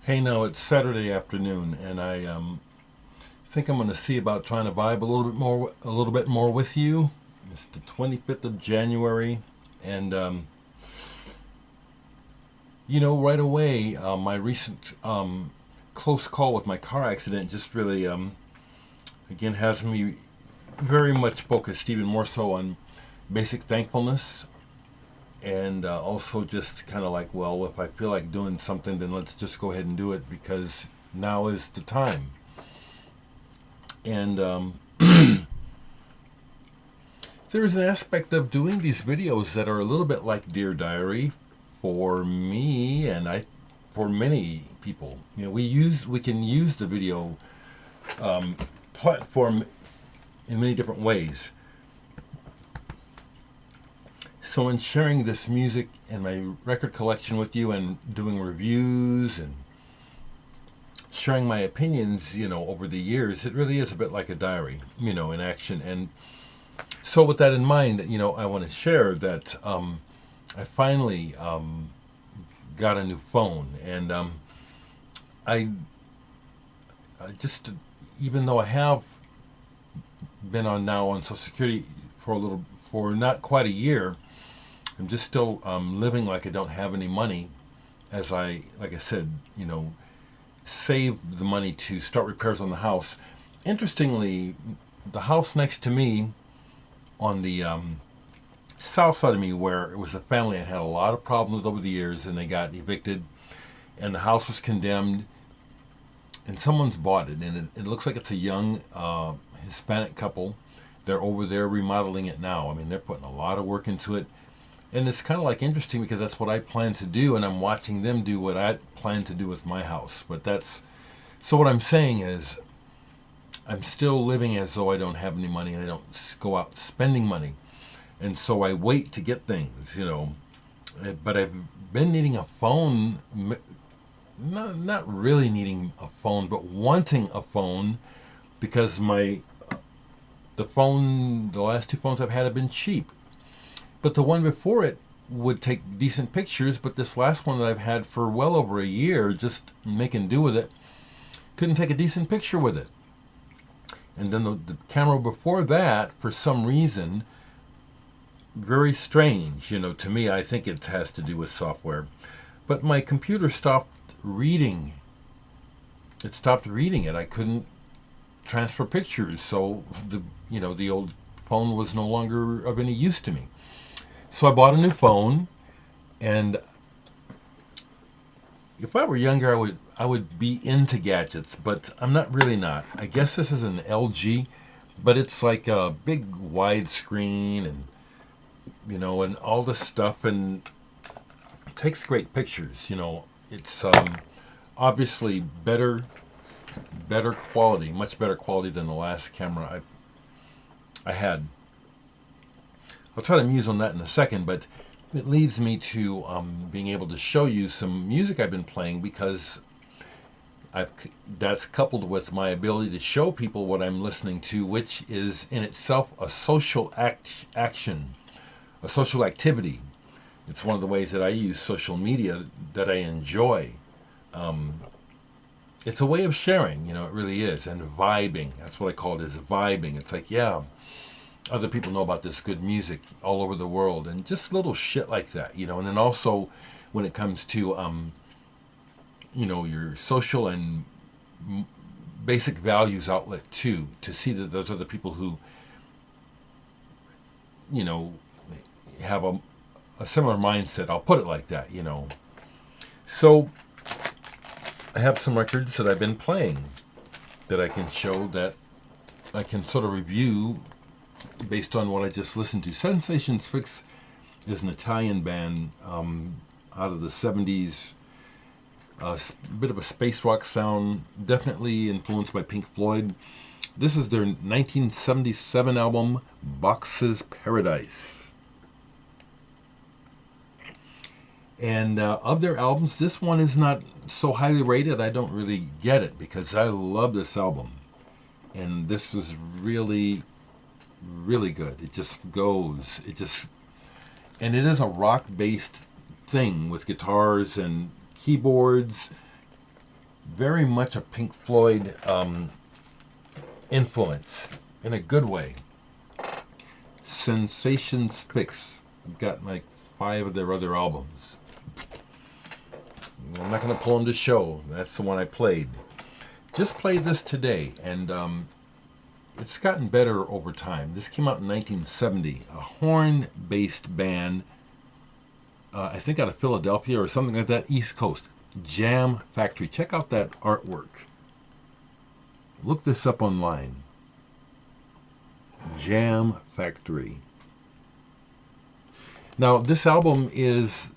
Hey, now it's Saturday afternoon, and I think I'm going to see about trying to vibe a little bit more with you. It's the 25th of January, and right away, my recent close call with my car accident just really, again, has me very much focused, even more so on basic thankfulness, and also just kind of like, well, if I feel like doing something, then let's just go ahead and do it because now is the time. And there's an aspect of doing these videos that are a little bit like Dear Diary for me and for many people. We can use the video platform in many different ways. So in sharing this music and my record collection with you and doing reviews and sharing my opinions, over the years, it really is a bit like a diary, in action. And so with that in mind, I want to share that I finally got a new phone, and I, I just, even though I have been on Social Security for not quite a year, I'm just still living like I don't have any money. Like I said, save the money to start repairs on the house. Interestingly, the house next to me on the south side of me, where it was a family that had a lot of problems over the years, and they got evicted, and the house was condemned, and someone's bought it, and it looks like it's a young Hispanic couple. They're over there remodeling it now. I mean, they're putting a lot of work into it, and it's kind of like interesting because that's what I plan to do, and I'm watching them do what I plan to do with my house. But that's so. What I'm saying is, I'm still living as though I don't have any money, and I don't go out spending money, and so I wait to get things. But I've been needing a phone, not really needing a phone, but wanting a phone because the last two phones I've had have been cheap. But the one before it would take decent pictures, but this last one that I've had for well over a year, just making do with it, couldn't take a decent picture with it. And then the camera before that, for some reason, very strange, to me. I think it has to do with software. But my computer stopped reading. It stopped reading it. I couldn't transfer pictures, so the old phone was no longer of any use to me. So I bought a new phone, and if I were younger, I would be into gadgets, but I'm not really not. I guess this is an LG, but it's like a big wide screen, and all this stuff, and takes great pictures. It's obviously better quality, much better quality than the last camera I had. I'll try to muse on that in a second, but it leads me to being able to show you some music I've been playing because I've that's coupled with my ability to show people what I'm listening to, which is in itself a social action, a social activity. It's one of the ways that I use social media that I enjoy. Um, it's a way of sharing, it really is, and vibing. That's what I call it, is vibing. It's like, yeah, other people know about this good music all over the world, and just little shit like that. And then also, when it comes to your social and basic values outlet too, to see that those other people who you know have a similar mindset. I'll put it like that. So I have some records that I've been playing that I can show, that I can sort of review based on what I just listened to. Sensation Fix is an Italian band out of the 70s. A bit of a space rock sound, definitely influenced by Pink Floyd. This is their 1977 album, Box's Paradise. And of their albums, this one is not so highly rated. I don't really get it because I love this album. And this was really, really good. It just goes. And it is a rock-based thing with guitars and keyboards. very much a Pink Floyd influence in a good way. Sensations Fix. I've got like 5 of their other albums. I'm not going to pull them to show. That's the one I played. Just played this today, and it's gotten better over time. This came out in 1970. A horn-based band, I think out of Philadelphia or something like that, East Coast. Jam Factory. Check out that artwork. Look this up online. Jam Factory. Now, this album is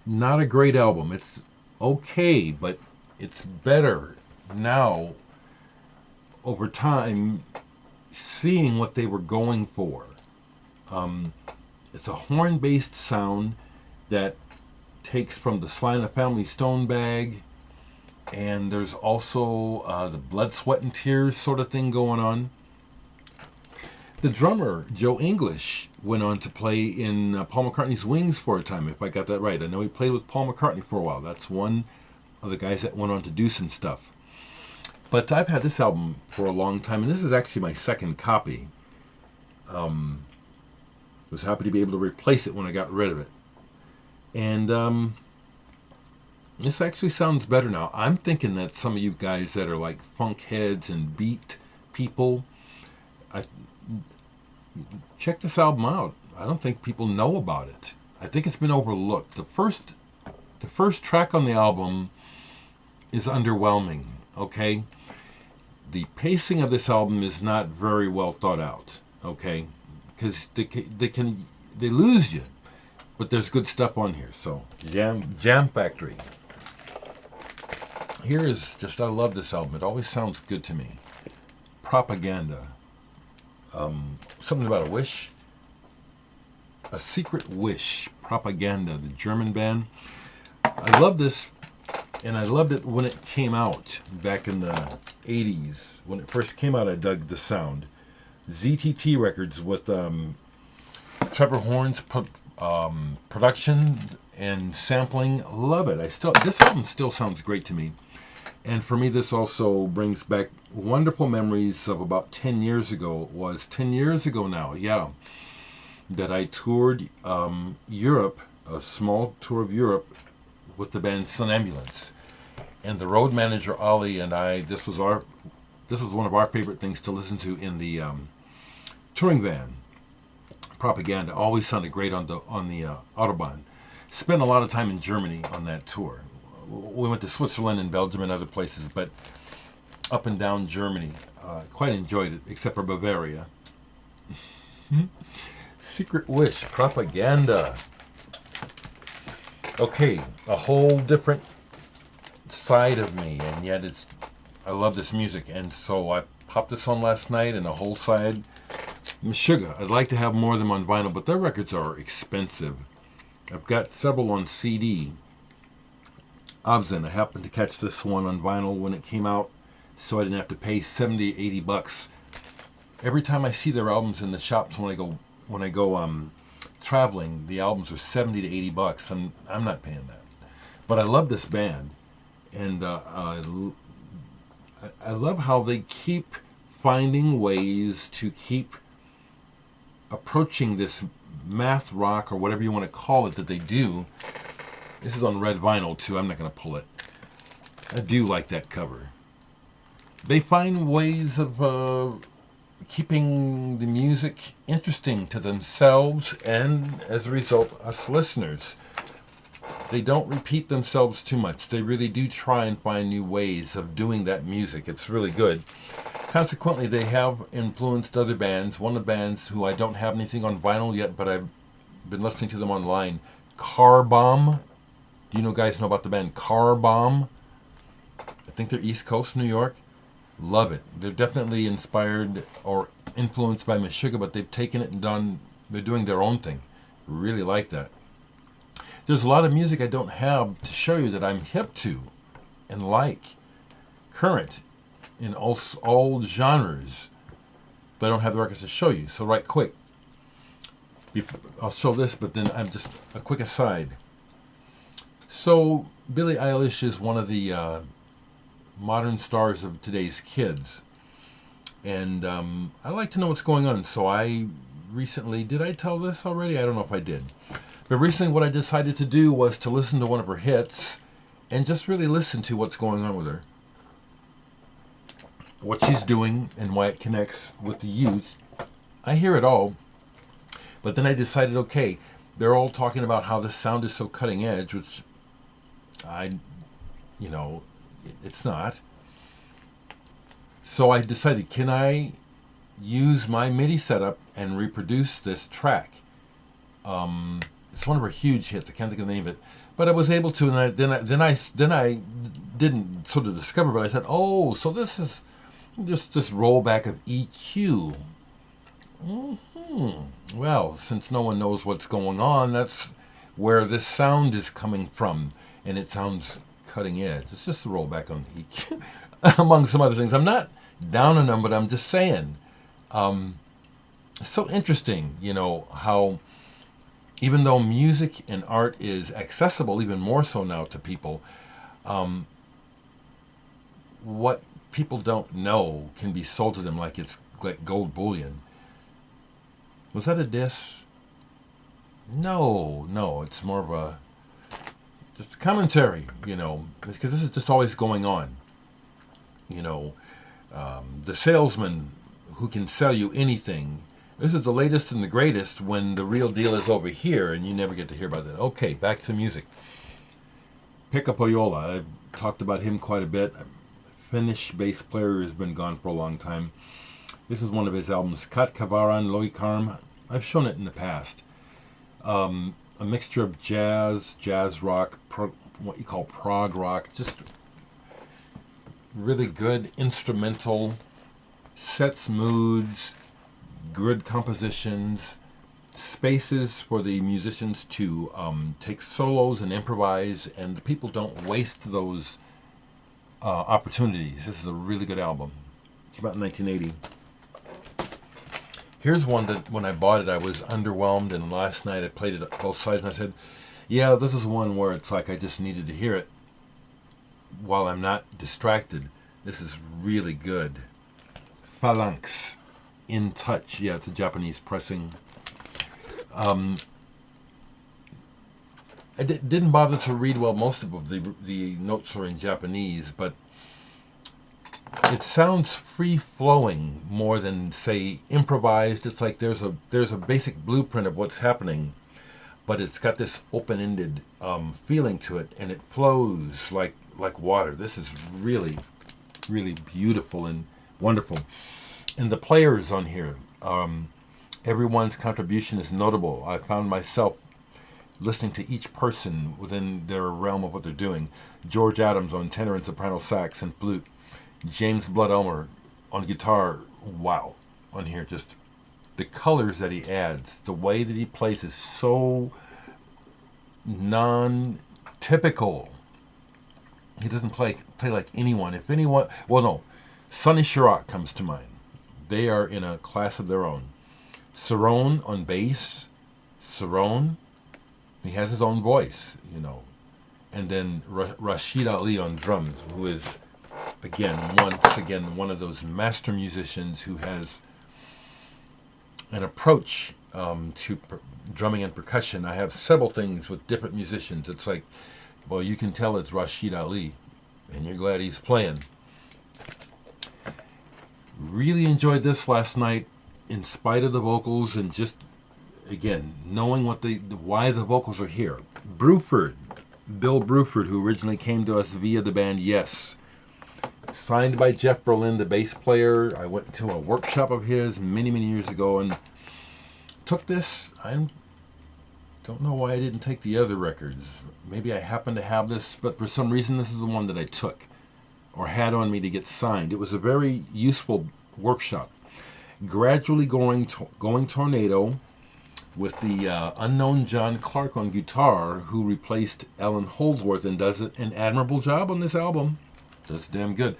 not a great album. It's okay, but it's better now over time, seeing what they were going for. It's a horn-based sound that takes from the Sly and the Family Stone bag, and there's also the Blood, Sweat, and Tears sort of thing going on. The drummer, Joe English, went on to play in Paul McCartney's Wings for a time, if I got that right. I know he played with Paul McCartney for a while. That's one of the guys that went on to do some stuff. But I've had this album for a long time, and this is actually my second copy. Was happy to be able to replace it when I got rid of it. And this actually sounds better now. I'm thinking that some of you guys that are like funk heads and beat people, check this album out. I don't think people know about it. I think it's been overlooked. The first track on the album is underwhelming, okay? The pacing of this album is not very well thought out, okay? Because they lose you, but there's good stuff on here. So Jam Factory. Here is just, I love this album. It always sounds good to me. Propaganda. Something about a wish. A Secret Wish. Propaganda, the German band. I love this, and I loved it when it came out back in the 80s. When it first came out, I dug the sound. ZTT Records with Trevor Horn's production and sampling. Love it. This album still sounds great to me. And for me, this also brings back wonderful memories of about 10 years ago. It was 10 years ago now, yeah, that I toured Europe, a small tour of Europe with the band Sun Ambulance. And the road manager, Ollie, and I, this was one of our favorite things to listen to in the touring van. Propaganda always sounded great on the Autobahn. Spent a lot of time in Germany on that tour. We went to Switzerland and Belgium and other places, but up and down Germany, quite enjoyed it, except for Bavaria. Secret Wish, Propaganda. Okay, a whole different side of me, and yet I love this music, and so I popped this on last night, and a whole side. Meshuggah, I'd like to have more of them on vinyl, but their records are expensive. I've got several on CD. Obzin, I happened to catch this one on vinyl when it came out, so I didn't have to pay $70, $80. Every time I see their albums in the shops when I go traveling, the albums are $70 to $80, and I'm not paying that. But I love this band, and I love how they keep finding ways to keep approaching this math rock, or whatever you want to call it, that they do. This is on red vinyl too. I'm not going to pull it. I do like that cover. They find ways of keeping the music interesting to themselves, and as a result, us listeners. They don't repeat themselves too much. They really do try and find new ways of doing that music. It's really good. Consequently, they have influenced other bands. One of the bands who I don't have anything on vinyl yet, but I've been listening to them online, Car Bomb. Do you guys know about the band Car Bomb? I think they're East Coast, New York. Love it. They're definitely inspired or influenced by Meshuggah, but they've taken it and they're doing their own thing. Really like that. There's a lot of music I don't have to show you that I'm hip to and like. Current in all genres. But I don't have the records to show you. So right quick. I'll show this, but then I'm just a quick aside. So Billie Eilish is one of the modern stars of today's kids. And I like to know what's going on. So I recently, did I tell this already? I don't know if I did. But recently what I decided to do was to listen to one of her hits and just really listen to what's going on with her. What she's doing and why it connects with the youth. I hear it all. But then I decided, okay, they're all talking about how this sound is so cutting edge, which it's not. So I decided, can I use my MIDI setup and reproduce this track? It's one of her huge hits. I can't think of the name of it, but I was able to. And then I didn't sort of discover, but I said, oh, so this is just this rollback of EQ. Well, since no one knows what's going on, that's where this sound is coming from, and it sounds cutting edge. It's just a rollback on EQ, among some other things. I'm not down on them, but I'm just saying. It's so interesting, how even though music and art is accessible, even more so now to people, what people don't know can be sold to them like it's like gold bullion. Was that a diss? No, it's more of just a commentary, because this is just always going on. The salesman who can sell you anything. This is the latest and the greatest when the real deal is over here and you never get to hear about that. Okay, back to music. Pekka Pohjola, I've talked about him quite a bit. Finnish bass player who's been gone for a long time. This is one of his albums, Kat Kavaran Loikarm. I've shown it in the past. A mixture of jazz rock, what you call prog rock, just really good instrumental, sets moods, good compositions, spaces for the musicians to take solos and improvise, and the people don't waste those opportunities. This is a really good album. It came out in 1980. Here's one that when I bought it I was underwhelmed, and last night I played it both sides and I said, yeah, this is one where it's like I just needed to hear it while I'm not distracted. This is really good. Phalanx, In Touch. Yeah, it's a Japanese pressing. I didn't bother to read, well, most of the notes are in Japanese, but it sounds free-flowing more than, say, improvised. It's like there's a basic blueprint of what's happening, but it's got this open-ended feeling to it, and it flows like water. This is really, really beautiful and wonderful. And the players on here, everyone's contribution is notable. I found myself listening to each person within their realm of what they're doing. George Adams on tenor and soprano sax and flute. James Blood Elmer on guitar. Wow. On here, just the colors that he adds, the way that he plays is so non-typical. He doesn't play like anyone. If anyone, well, no, Sonny Chirac comes to mind. They are in a class of their own. Cerrone on bass. Cerrone, he has his own voice, And then Rashid Ali on drums, who is, once again, one of those master musicians who has an approach to drumming and percussion. I have several things with different musicians. It's like, well, you can tell it's Rashid Ali, and you're glad he's playing. Really enjoyed this last night, in spite of the vocals, and just, again, knowing why the vocals are here. Bill Bruford, who originally came to us via the band Yes. Signed by Jeff Berlin, the bass player. I went to a workshop of his many, many years ago and took this. I don't know why I didn't take the other records. Maybe I happened to have this, but for some reason this is the one that I took or had on me to get signed. It was a very useful workshop. Gradually going Tornado with the unknown John Clark on guitar, who replaced Alan Holdsworth and does an admirable job on this album. That's damn good.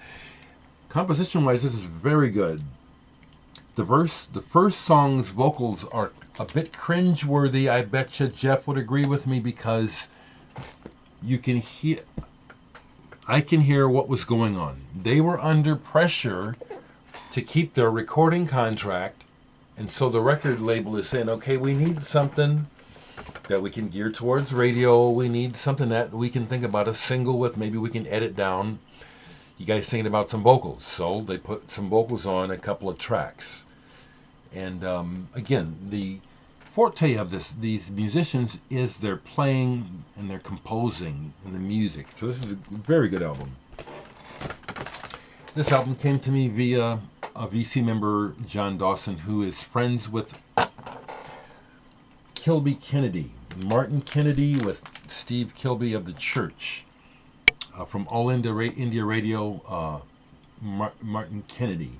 Composition-wise, this is very good. The first song's vocals are a bit cringe-worthy. I bet you Jeff would agree with me, because you can hear. I can hear what was going on. They were under pressure to keep their recording contract, and so the record label is saying, okay, we need something that we can gear towards radio. We need something that we can think about a single with. Maybe we can edit down. You guys thinking about some vocals. So they put some vocals on a couple of tracks. And again, the forte of these musicians is they're playing and they're composing in the music. So this is a very good album. This album came to me via a VC member, John Dawson, who is friends with Kilby Kennedy. Martin Kennedy with Steve Kilby of the Church. From All India Radio, Martin Kennedy.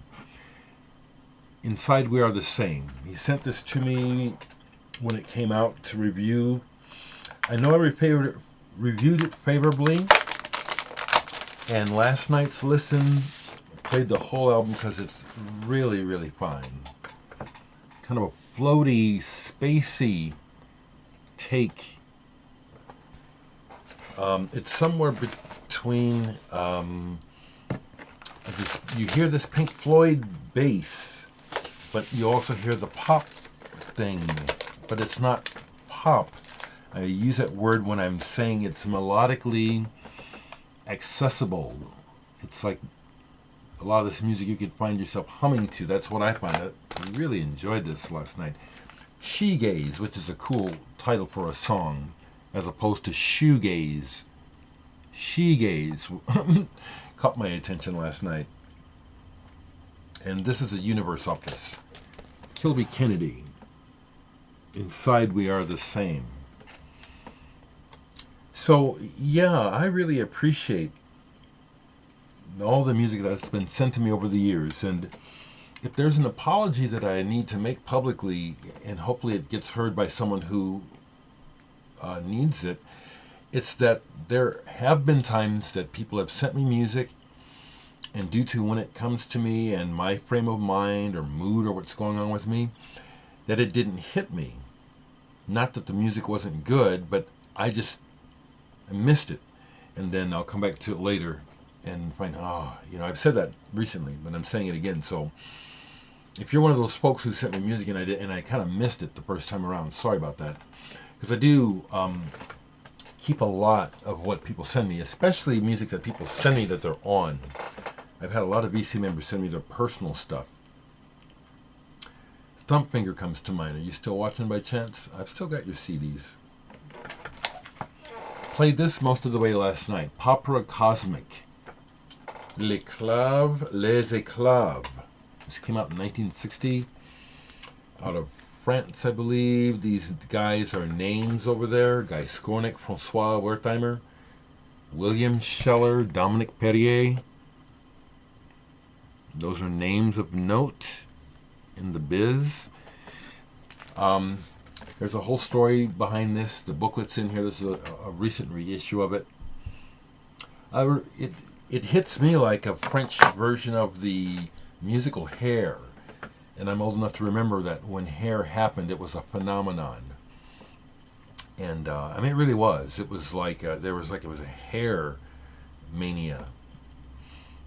Inside We Are the Same. He sent this to me when it came out to review. I know I reviewed it favorably, and last night's listen played the whole album because it's really, really fine. Kind of a floaty, spacey take. It's somewhere between, you hear this Pink Floyd bass, but you also hear the pop thing, but it's not pop. I use that word when I'm saying it's melodically accessible. It's like a lot of this music you could find yourself humming to. That's what I find. I really enjoyed this last night. She-gaze, which is a cool title for a song, as opposed to shoegaze. She-gaze caught my attention last night. And this is a Universe opus. Kilby Kennedy. Inside We Are the Same. So, yeah, I really appreciate all the music that's been sent to me over the years. And if there's an apology that I need to make publicly, and hopefully it gets heard by someone who needs it, it's that there have been times that people have sent me music, and due to when it comes to me and my frame of mind or mood or what's going on with me, that it didn't hit me. Not that the music wasn't good, but I missed it. And then I'll come back to it later and find, I've said that recently, but I'm saying it again. So if you're one of those folks who sent me music and I kind of missed it the first time around, sorry about that. Because I do keep a lot of what people send me, especially music that people send me that they're on. I've had a lot of VC members send me their personal stuff. Thumpfinger comes to mind. Are you still watching by chance? I've still got your CDs. Played this most of the way last night. Opera Cosmic. Les Esclaves. This came out in 1960. Out of France, I believe. These guys are names over there. Guy Skornick, Francois Wertheimer, William Scheller, Dominic Perrier. Those are names of note in the biz. There's a whole story behind this. The booklet's in here. This is a recent reissue of it. It hits me like a French version of the musical Hair. And I'm old enough to remember that when Hair happened, it was a phenomenon. And it really was. It was like it was a hair mania.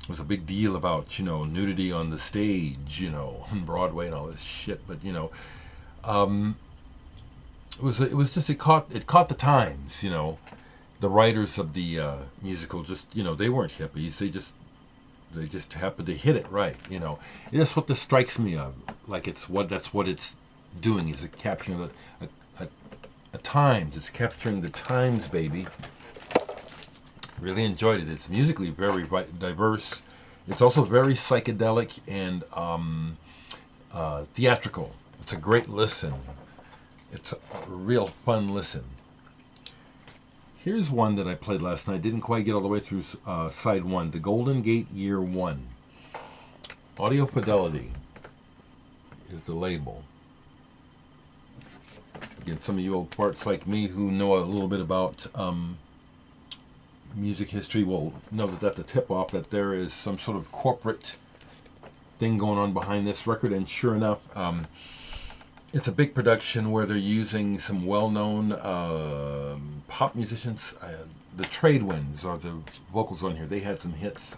It was a big deal about nudity on the stage, on Broadway and all this shit. But it caught the times. The writers of the musical they weren't hippies. They just happened to hit it right. That's what this strikes me of. Like that's what it's doing. Is it capturing a times? It's capturing the times, baby. Really enjoyed it. It's musically very diverse. It's also very psychedelic and theatrical. It's a great listen. It's a real fun listen. Here's one that I played last night. Didn't quite get all the way through side one. The Golden Gate Year 1. Audio Fidelity is the label. Again, some of you old farts like me who know a little bit about music history will know that that's a tip-off that there is some sort of corporate thing going on behind this record. And sure enough, it's a big production where they're using some well-known pop musicians. the trade winds are the vocals on here. They had some hits,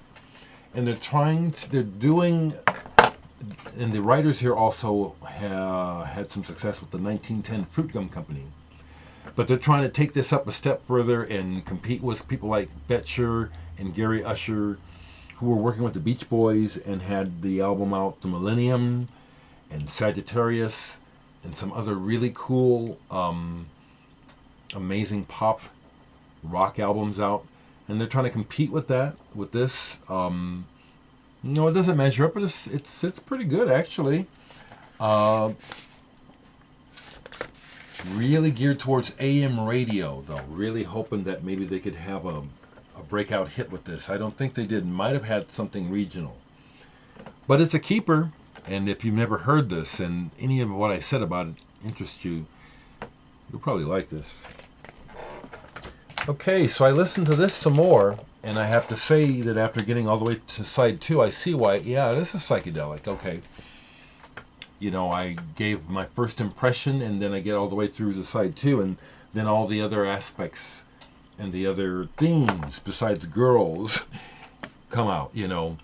and they're doing, and the writers here also had some success with the 1910 Fruit Gum Company. But they're trying to take this up a step further and compete with people like Betcher and Gary Usher, who were working with the Beach Boys and had the album out, The Millennium, and Sagittarius, and some other really cool, amazing pop rock albums out. And they're trying to compete with that, with this. No, it doesn't measure up, but it's pretty good actually. Really geared towards AM radio, though. Really hoping that maybe they could have a breakout hit with this. I don't think they did. Might have had something regional. But it's a keeper, and if you've never heard this and any of what I said about it interests you, you'll probably like this. Okay, so I listened to this some more, and I have to say that after getting all the way to side 2, I see why, yeah, this is psychedelic. Okay. You know, I gave my first impression, and then I get all the way through the side 2, and then all the other aspects and the other themes besides girls come out. You know,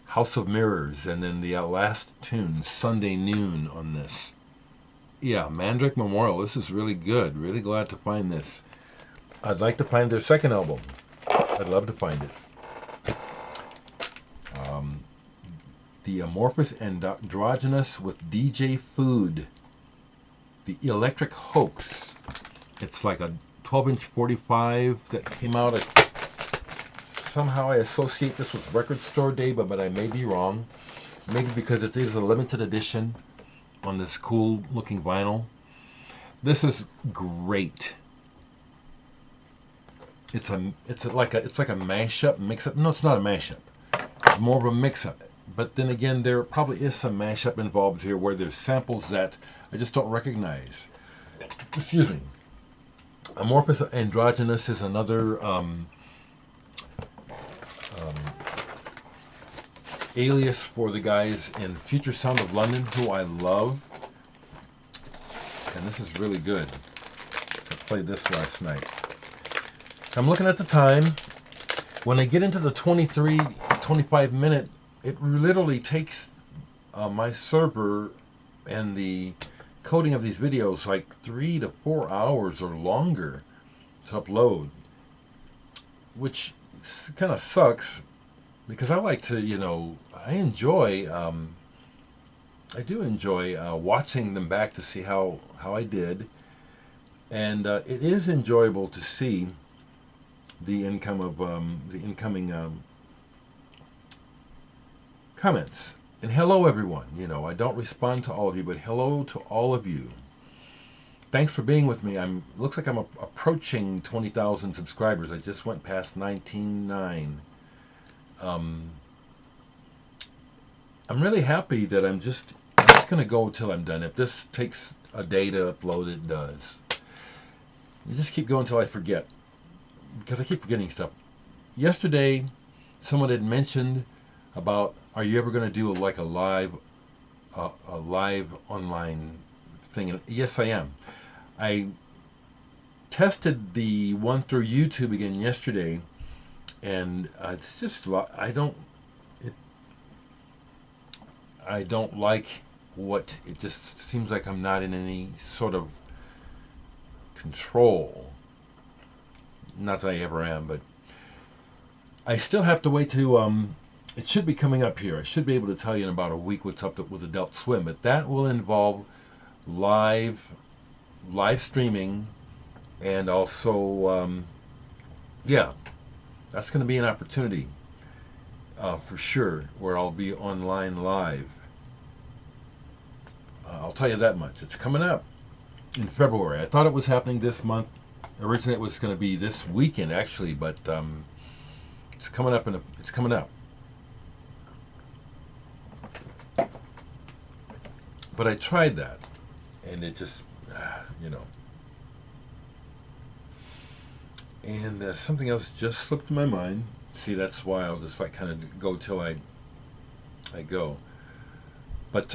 House of Mirrors, and then the last tune, Sunday Noon, on this. Yeah, Mandrake Memorial. This is really good. Really glad to find this. I'd like to find their second album. I'd love to find it. The Amorphous Androgynous with DJ Food. The Electric Hoax. It's like a 12-inch 45 that came out. Somehow I associate this with Record Store Day, but I may be wrong. Maybe because it is a limited edition on this cool looking vinyl. This is great. It's like a mashup, mix-up. No, it's not a mashup. It's more of a mix-up. But then again, there probably is some mashup involved here where there's samples that I just don't recognize. Excuse me. Amorphous Androgynous is another alias for the guys in Future Sound of London, who I love. And this is really good. I played this last night. I'm looking at the time. When I get into the 25 minute, it literally takes my server and the coding of these videos like 3 to 4 hours or longer to upload, which kind of sucks because I like to, you know, I do enjoy watching them back to see how I did, and it is enjoyable to see the incoming comments. And hello everyone. You know, I don't respond to all of you, but hello to all of you. Thanks for being with me. Looks like I'm approaching 20,000 subscribers. I just went past 19.9. I'm really happy that I'm just going to go until I'm done. If this takes a day to upload, it does. You just keep going until I forget, because I keep forgetting stuff. Yesterday, someone had mentioned about, are you ever going to do a live online thing? And yes, I am. I tested the one through YouTube again yesterday, and it's just I don't like what it just seems like. I'm not in any sort of control. Not that I ever am, but I still have to wait to it should be coming up here. I should be able to tell you in about a week what's up with Adult Swim, but that will involve live streaming, and also yeah, that's going to be an opportunity for sure, where I'll be online live. I'll tell you that much. It's coming up in February. I thought it was happening this month. Originally it was going to be this weekend actually, but it's coming up it's coming up. But I tried that, and it just, you know. And something else just slipped my mind. See, that's why I'll just like kind of go till I go. But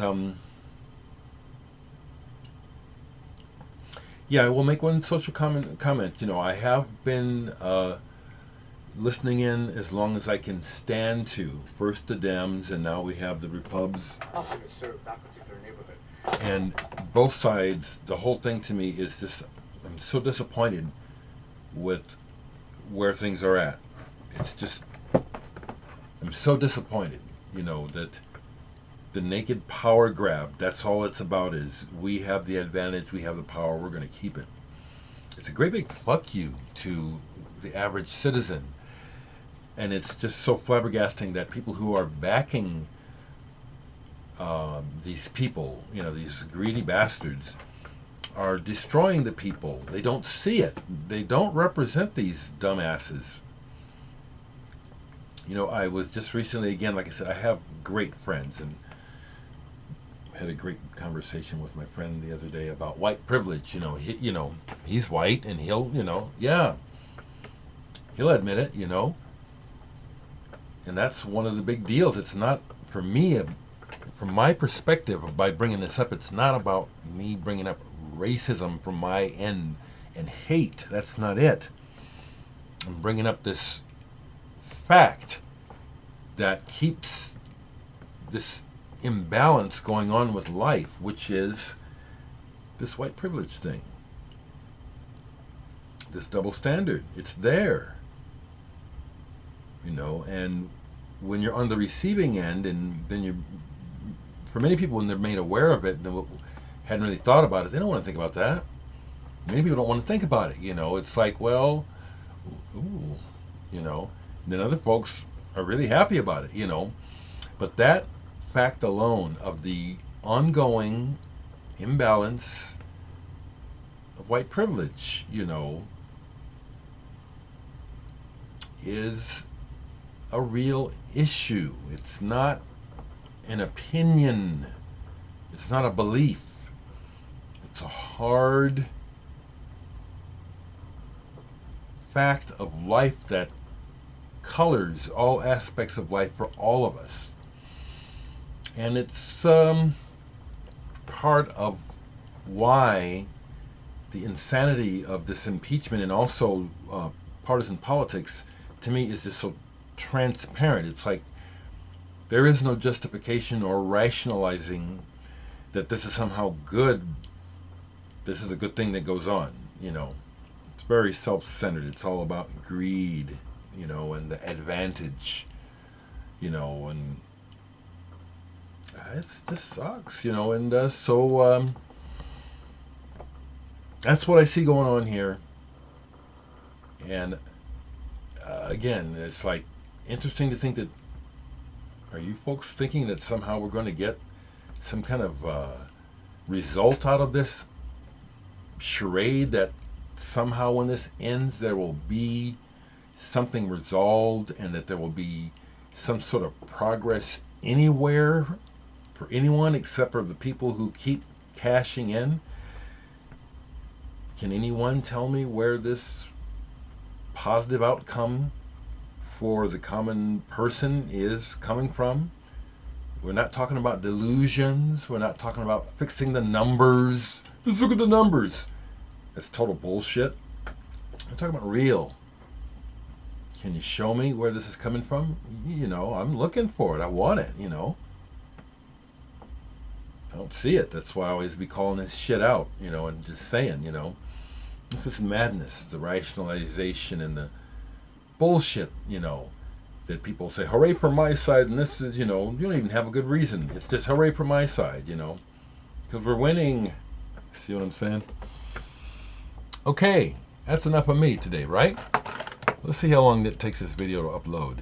yeah, I will make one social comment. You know, I have been listening in as long as I can stand to. First the Dems, and now we have the Repubs. And both sides, the whole thing to me is just, I'm so disappointed with where things are at. It's just, I'm so disappointed, that the naked power grab, that's all it's about, is we have the advantage, we have the power, we're going to keep it. It's a great big fuck you to the average citizen. And it's just so flabbergasting that people who are backing these people, these greedy bastards, are destroying the people. They don't see it. They don't represent these dumbasses. I was just recently, again, like I said, I have great friends, and had a great conversation with my friend the other day about white privilege. He's white, and he'll admit it, and that's one of the big deals. It's not, for me, from my perspective, by bringing this up, it's not about me bringing up racism from my end and hate. That's not it. I'm bringing up this fact that keeps this imbalance going on with life, which is this white privilege thing, this double standard. It's there, and when you're on the receiving end, and then for many people, when they're made aware of it and hadn't really thought about it, they don't want to think about that. Many people don't want to think about it. It's like, well, ooh, then other folks are really happy about it, but that fact alone of the ongoing imbalance of white privilege, is a real issue. It's not an opinion. It's not a belief. It's a hard fact of life that colors all aspects of life for all of us. And it's part of why the insanity of this impeachment, and also partisan politics, to me, is just so transparent. It's like there is no justification or rationalizing that this is somehow good. This is a good thing that goes on. It's very self-centered. It's all about greed, and the advantage, and it just sucks, and so that's what I see going on here. And again, it's like interesting to think that, are you folks thinking that somehow we're going to get some kind of result out of this charade, that somehow when this ends there will be something resolved, and that there will be some sort of progress anywhere for anyone except for the people who keep cashing in? Can anyone tell me where this positive outcome for the common person is coming from? We're not talking about delusions. We're not talking about fixing the numbers. Just look at the numbers. That's total bullshit. I'm talking about real. Can you show me where this is coming from? I'm looking for it. I want it, I don't see it. That's why I always be calling this shit out, and just saying, this is madness, the rationalization and the bullshit, that people say, hooray for my side, and this is, you don't even have a good reason. It's just hooray for my side, because we're winning. See what I'm saying? Okay, that's enough of me today, right? Let's see how long it takes this video to upload.